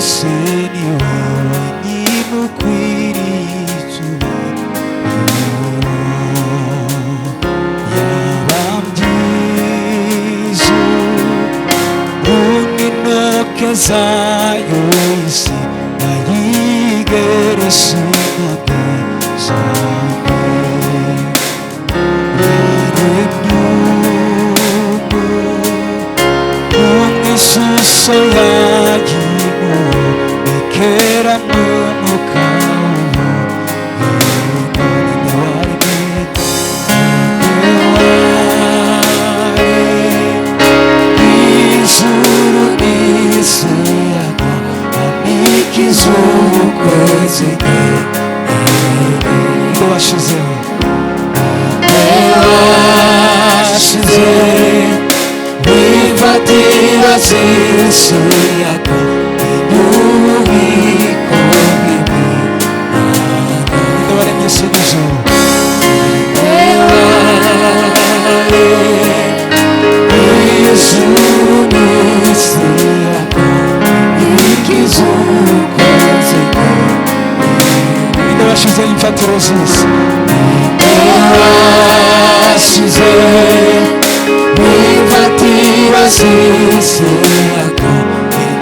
byose ni wowe nyine ukwiriye icyubahiro. Yabambyize n'intoke zayo isi nayigereshe intoke zawe. Ishusho yayo ikera n'umwuka ijuru n'isi n'ikizuru kwezi washizeho wifatira z'isi yako inyubiko bw'Imana. Waremye isi n'ijuru, ijuru n'isi yako n'ikizuru kwezi washizeho imfatiro z'isi, wifatira z'isi yako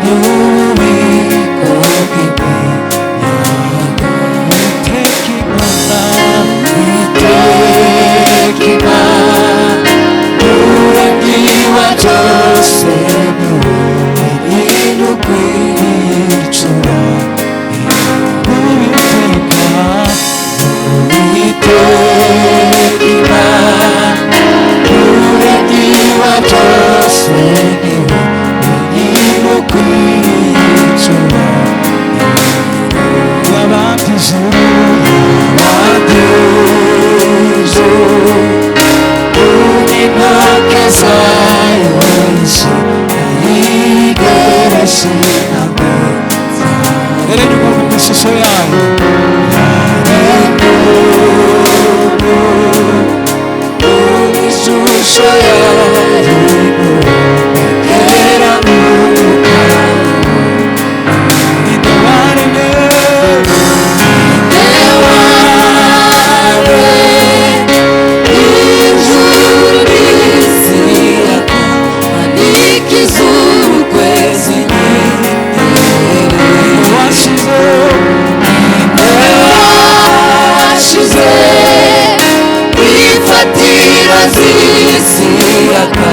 inyubiko bw'Imana. Witeka Imana umuremyi wa byose ni wowe nyine ukwiriye icyubahiro. Witeka Imana umuremyi wa byose ni wowe nyine ukwiriye icyubahiro. Wabambye ijuru, n'intoke zayo isi nayigereshe intoke zawe. Erega umuntu mu ishusho yayo ishusho yayo ikera n'umwuka ninde waremye ijuru n'isi yako n'ikizuru kwezi washize wifatira z'isi yako